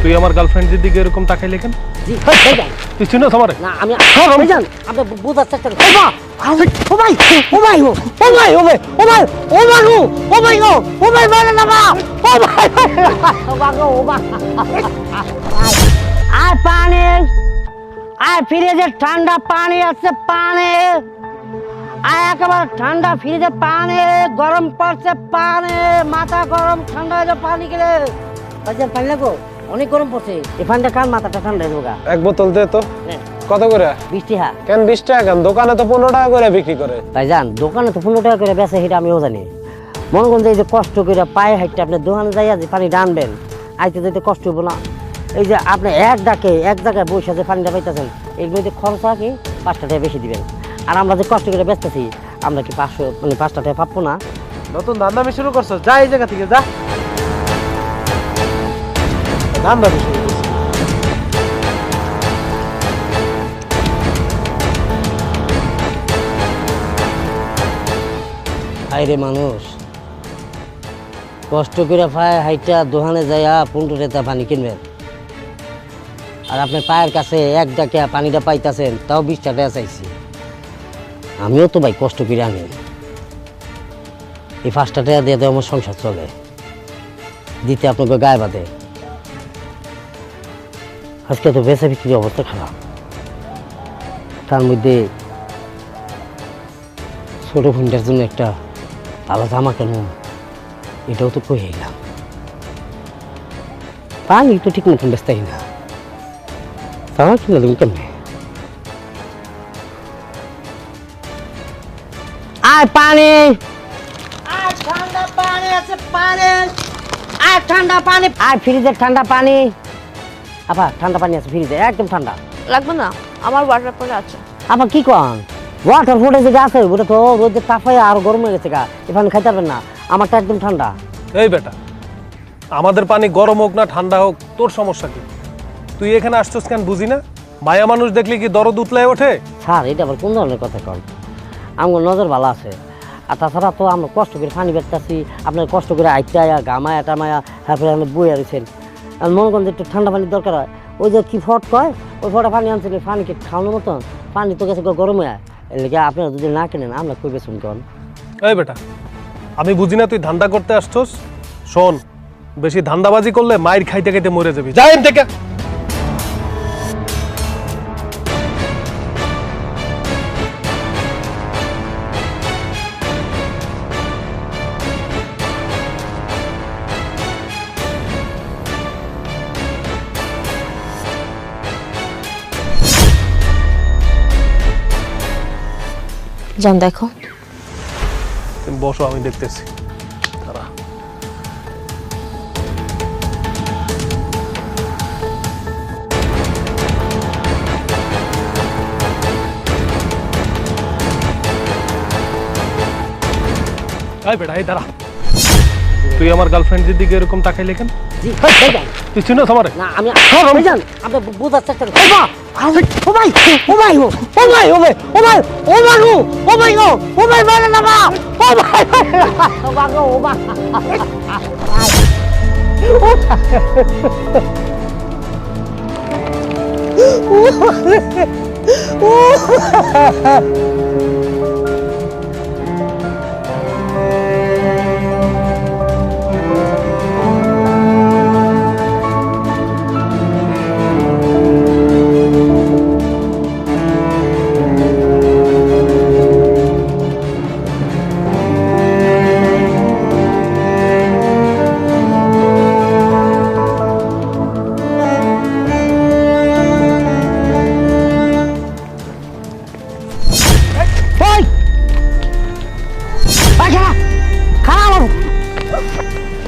তুই আমার গার্লফ্রেন্ডের দিকে এরকম তাকাইলে কেন? জি ভাইজান তুই চিনোস আমারে? না আমি ভাইজান আপনি বুঝার চেষ্টা করুন। ও ভাই ও ভাই ও ভাই ও ভাই ও ভাই ও ভাই ও ভাই ও ভাই মানে না ও ভাই ও ভাই ও ভাই আর পানি আর ফ্রিজে ঠান্ডা পানি আছে পানি আর একেবারে ঠান্ডা ফ্রিজে পানি গরম পড়ছে পানি মাথা গরম ঠান্ডা হয়ে পানি গেলে ভাইজান পানি লাগো অনেক গরম পড়ছে এই পানিটা কার মাথাটা ঠান্ডা হয়ে যাবে। এক বোতল দে তো। কত করে? 20 টাকা। কেন 20 টাকা কেন? দোকানে তো 15 টাকা করে বিক্রি করে। ভাইজান দোকানে তো 15 টাকা করে বেচে সেটা আমিও জানি। মনে করেন এই যে কষ্ট করে পায়ে হাঁটতে আপনি দোকানে যাইয়া যে পানি ডানবেন আইতে যেতে কষ্ট হবো না। এই যে আপনি এক জায়গায় বসে যে পানিটা পাইতেছেন এগুলোতে খরচা কি 5 টাকা বেশি দিবেন। আর আমরা যে কষ্ট করে বেচতেছি আমরা কি 5 টাকা পাবো না? নতুন ধান্দামি শুরু করছো, যা এই জায়গা থেকে যা। ধান্দামি শুরু করছো। আইরে মানুষ কষ্ট করে পায়ে হাইটা দোকানে যাইয়া 15 টাকা পানি কিনবেন আর আপনি পায়ের কাছে এক ডাকে পানিটা পাইতেছেন তাও 20 টাকা চাইছি। আমিও তো ভাই কষ্ট করে আনি এই 5 টাকা দিয়ে তো আমার সংসার চলে দিতে আপনাকে গায়ে বাঁধে। আজকে তো বেচা বিক্রির অবস্থা খারাপ, তার মধ্যে ছোট বোনটার জন্য একটা ভালো জামা কিনুন এটাও তো কই এলাম। পানি তো ঠিক মতন বেচতাই না, জামা কিনে দেবেন কেমনে? আর পানি আর ঠান্ডা পানি আছে পানি আর ঠান্ডা পানি আর ফ্রিজের ঠান্ডা পানি। আপা ঠান্ডা পানি আছে ফ্রিজে একদম ঠান্ডা। লাগবে না, আমার ওয়াটার পরে আছে। আপা কি কন ওয়াটার ফুটে যে আছে ওটা তো রোদে তাপায় আর গরম হয়ে গেছে গা, এখানে খাইতে পারবেন না, আমারটা একদম ঠান্ডা। এই বেটা, আমাদের পানি গরম হোক না ঠান্ডা হোক তোর সমস্যা কি? তুই এখানে আসছস কেন বুঝি না? মায়া মানুষ দেখলি কি দরদ উতলায় ওঠে? স্যার এটা আবার কোন ধরনের কথা কন? আমার নজর ভালো আছে আর তাছাড়া তো আমরা কষ্ট করে পানি বেচতেছি, আপনার কষ্ট করে আইটায়া গামায়া টামায়া তারপরে আপনি বইয়া রয়েছেন। আর মনে করেন যে একটু ঠান্ডা পানির দরকার হয়, ওই যে কি ফট কয় ওই ফটা পানি আনছিল পানিকে খাওয়ানোর মতন পানি তো গেছে গরম হয়ে এর লেগে আপনারা যদি না কেনেন আমরা কই বেচুন কন? এই বেটা, আমি বুঝি না তুই ধান্দা করতে আসছস? শোন, বেশি ধান্দাবাজি করলে মায়ের খাইতে খাইতে মরে যাবি। যা এখান থেকে। যান দেখো। তুমি বসো, আমি দেখতেছি। দাঁড়া। এই বেটা, এই দাঁড়া। তুই আমার গার্লফ্রেন্ডের দিকে এরকম তাকাইলে কেন? জি ভাইজান তুই চিনোস আমারে? না আমি ভাইজান আপনি বুঝার চেষ্টা করুন। ও ভাই ও ভাই ও ভাই ও ভাই ও ভাই ও ভাই ও ভাই ও ভাই মানে না ও ভাই ও ভাই ও ভাই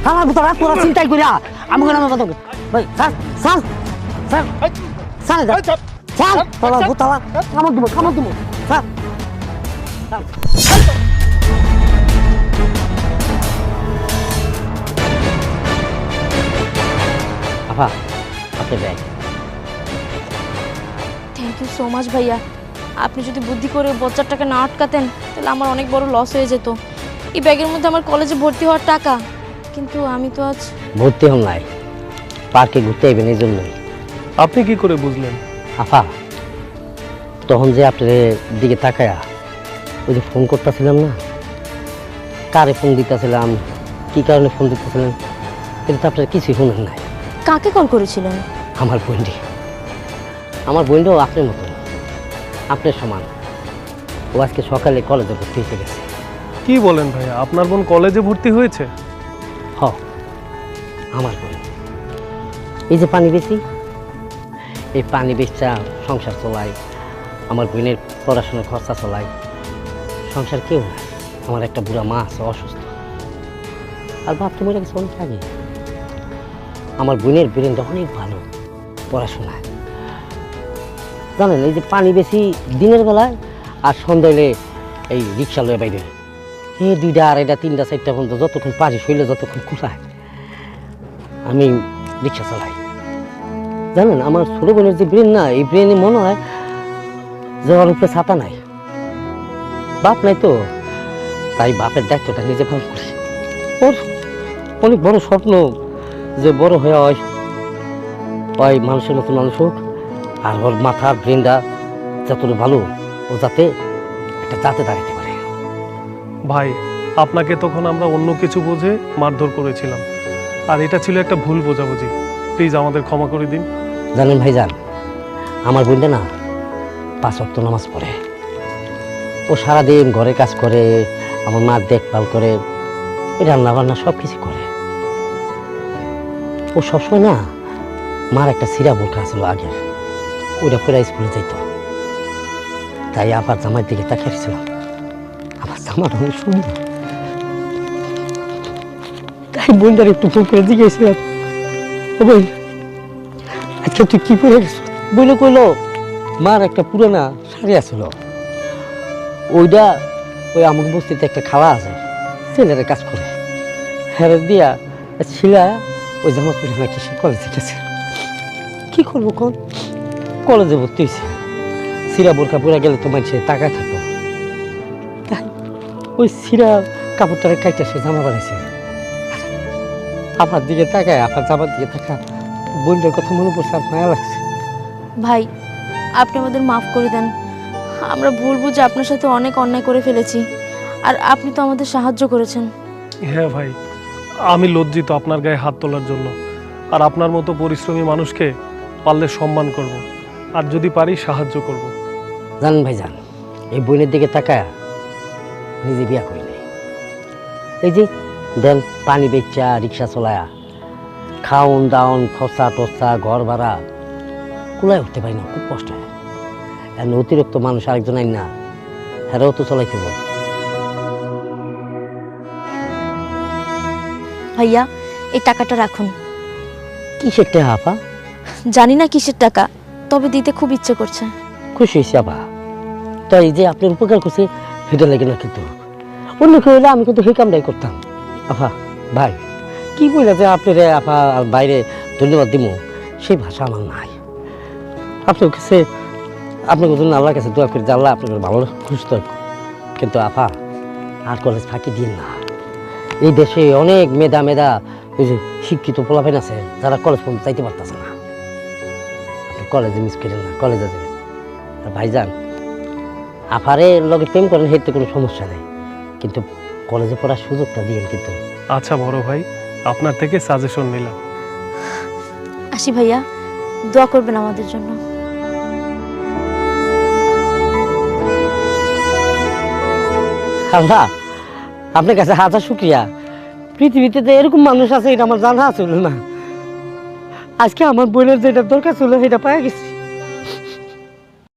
আমার ভিতরে তোরা চিন্তাই করিয়া আমাকে নামে কথা ভাই sir sir sir sir sir তোরা ভূতালা কামড় দেবো স্যার আপা আপনি bag. Thank you so much ভাইয়া। আপনি যদি বুদ্ধি করে বচ্চাটাকে না আটকাতেন তাহলে আমার অনেক বড় লস হয়ে যেত। এই ব্যাগের মধ্যে আমার কলেজে ভর্তি হওয়ার টাকা, কিন্তু আমি তো আজ ভর্তি হন নাই পার্কে ঘুরতে আইবেন এই জন্যই। আপনি কি করে বুঝলেন? আফা, তখন যে আপনার দিকে তাকায়া ওই যে ফোন করতেছিলাম না, কারে ফোন দিতেছিলাম, কি কারণে ফোন দিতেছিলেন, এটা তো আপনার কিছুই শুনেন নাই। কাকে কল করেছিলেন? আমার বোনটি, আমার বোনটাও আপনার মতন, আপনার সমান। ও আজকে সকালে কলেজে ভর্তি হতে গেছে। কি বলেন ভাইয়া, আপনার বোন কলেজে ভর্তি হয়েছে? হ, আমার বোন। এই যে পানি বেশি, এই পানি বেচা সংসার চলাই, আমার বোনের পড়াশোনার খরচা চলাই। সংসার কেউ নাই, আমার একটা বুড়া মা আছে অসুস্থ, আর বাপ তো মরে গেছে অনেক আগে। আমার বোনের ব্রেনটা অনেক ভালো পড়াশোনায়। জানেন, এই যে পানি বেশি দিনের বেলায়, আর সন্ধ্যায় এই রিক্সা লয়ে বাইরে এই 2টা 2.5টা 3টা 4টা পর্যন্ত যতক্ষণ পারি শরীরে যতক্ষণ কুলায় আমি রিক্সা চালাই। জানেন, আমার ছোট বোনের যে ব্রেন না, এই ব্রেনে মনে হয় যে ওর উপরে ছাতা নাই, বাপ নাই তো, তাই বাপের দায়িত্বটা নিজে পালন করি। ওর অনেক বড় স্বপ্ন যে বড় হয়ে ওই মানুষের মতো মানুষ হোক, আর ওর মাথার ব্রেনটা যতটা ভালো, ও যাতে একটা জাতে দাঁড়াতে পারে। ভাই, আপনাকে তখন আমরা অন্য কিছু বুঝে মারধর করেছিলাম, আর এটা ছিল একটা ভুল বোঝাবুঝি। প্লিজ আমাদের ক্ষমা করে দিন। জানেন ভাইজান, আমার বোনটা না 5 ওয়াক্ত নামাজ পড়ে। ও সারাদিন ঘরে কাজ করে, আমার মার দেখভাল করে, রান্না বান্না সব কিছু করে। ও সবসময় না মার একটা সিরা বোরখা ছিল আগে, ওইটা পরে স্কুলে যেত। তাই আবার জামার দিকে তাকিয়েছিলাম, আমার জামার অনেক সুন্দর। তাই বোনটার একটু ফোন করে জিজ্ঞেসছিলাম, ও বোন, আজকে তুই কি পরে গেছ? বইলে কইল মার একটা পুরানা শাড়ি আছিল, ওইটা ওই আমুক বস্তিতে একটা খাওয়া আছে, ছেলেরা কাজ করে, হ্যাঁ দিয়া ছিলা ওই জামা পরে নাকি সে কলেজে গেছে। কি করবো কোন, কলেজে ভর্তি হয়েছে, সিরা বোরখা পরে গেলে তো মানুষের টাকা থাকবো, তাই ওই সিরা কাপড়টারে কাইটা সে জামা বানাইছে। আমার দিকে তাকায়, আপনার জামার দিকে তাকা, বোনটার কথা মনে পড়ছে, আর মায়া লাগছে। ভাই, আপনি আমাদের মাফ করে দেন। আমরা ভুল বুঝে আপনার সাথে অনেক অন্যায় করে ফেলেছি, আর আপনি তো আমাদের সাহায্য করেছেন। হ্যাঁ ভাই, আমি লজ্জিত আপনার গায়ে হাত তোলার জন্য, আর আপনার মতো পরিশ্রমী মানুষকে পারলে সম্মান করব, আর যদি পারি সাহায্য করব। জানেন ভাইজান, এই বোনের দিকে তাকায় নিজে বিয়া করি নাই। এই যে দেন পানি বেচা রিক্সা চলায়া, খাওন দাওন খরচা টরচা ঘর ভাড়া কুলায় উঠতে পারি না, খুব কষ্ট হয়। এখন অতিরিক্ত মানুষ আরেকজন আইন না, হেরাও তো চলাইতে বল। ভাইয়া, এই টাকাটা রাখুন। কিসের টাকা আপা? জানি না কিসের টাকা, তবে দিতে খুব ইচ্ছে করছে। খুশি হয়েছি আপা, তাই যে আপনার উপকার করছে সেটা লাগে না, কিন্তু অন্য কেউ হলে আমি কিন্তু সেই কামটাই করতাম। আপা ভাই, কি বলে যে আপনার আপা আর বাইরে ধন্যবাদ দিব, সেই ভাষা আমার নাই। আপনার কাছে, আপনার জন্য আল্লাহর কাছে দোয়া করি যে আল্লাহ আপনাকে ভালো সুস্থ। কিন্তু আপা, আর কলেজ ফাঁকি দিন না। এই দেশে অনেক মেধা ওই যে শিক্ষিত পোলাপেন আছে যারা কলেজ পর্যন্ত চাইতে পারতেছে না। আপনি কলেজে মিস করেন না, কলেজে যাবেন। আর ভাইজান, আফারে লগে প্রেম করেন, হেঁটে কোনো সমস্যা নেই, কিন্তু কলেজে পড়ার সুযোগটা দিয়েন কিন্তু। আচ্ছা বড় ভাই, আপনার থেকে সাজেশন নিলাম। আসি ভাইয়া, দোয়া করবেন আমাদের জন্য। আল্লাহ, আপনার কাছে হাজার শুক্রিয়া। পৃথিবীতে তো এরকম মানুষ আছে, এটা আমার জানা ছিল না। আজকে আমার বোনের যেটা দরকার ছিল সেটা পাই গেছি।